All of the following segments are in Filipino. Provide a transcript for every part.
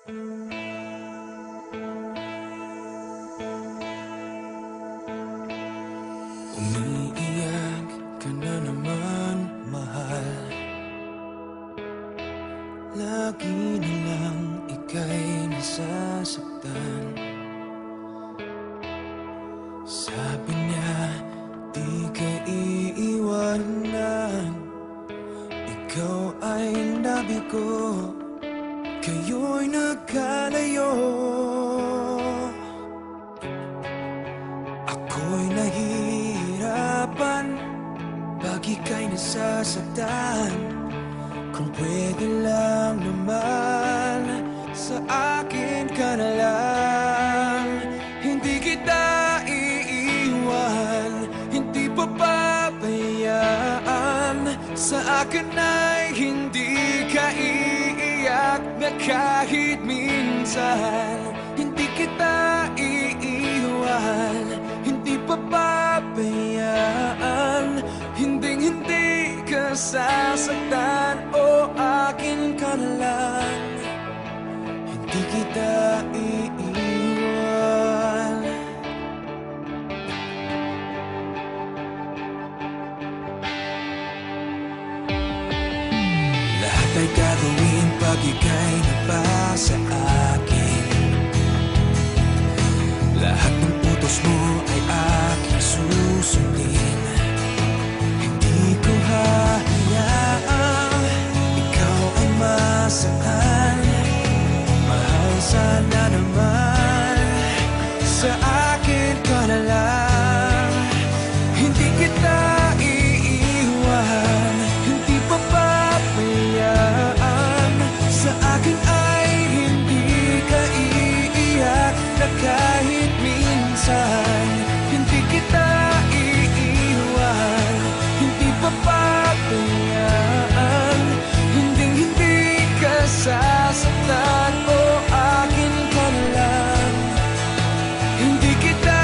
Umiiyak ka na naman, mahal. Lagi na lang ika'y nasasaktan. Sabi niya, di ka iiwanan. Ikaw ay nabigo, kayo'y nagkalayo. Ako'y nahihirapan pag ika'y nasasaktan. Kung pwede lang naman, sa akin ka na lang. Hindi kita iiwan, hindi papabayaan. Sa akin ay hindi ka iiyak na kahit minsan. Hindi kita iiwan, hindi papabayaan. Hinding-hindi ka sasaktan, o akin ka na lang. Hindi kita iiwan. Lahat ay gagawin pag ika'y nabasa akin. Lahat ng utos mo ay aking susundin. Hindi ko hahayaang ikaw ay masaktan. Mahal, sana naman sa akin ka na lang. Hindi kita iiwan, hindi papabayaan. Sa akin ay hindi ka iiyak na kahit minsan. Hindi kita iiwan, hindi papabayaan. Hinding-hindi ka sasaktan, o akin ka na lang. Hindi kita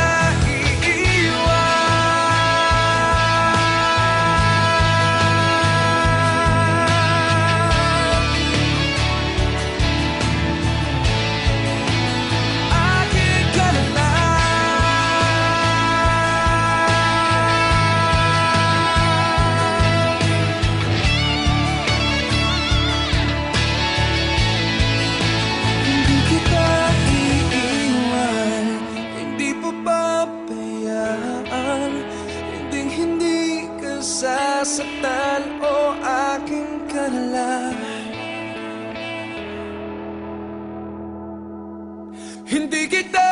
sasaktan, o akin ka na lang. Hindi kita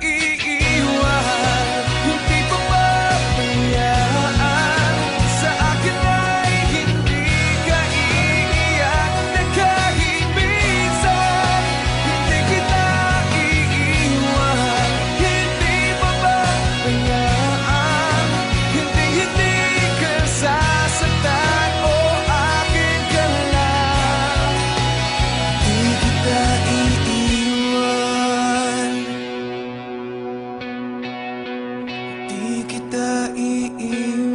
iiwan, hindi papabayaan. Sa akin ay hindi ka iiyak na kahit minsan. Hindi kita iiwan, hindi papabayaan. Hindi ka sasaktan, o akin ka na lang. Hindi kita iiwan, hindi kita iiwan.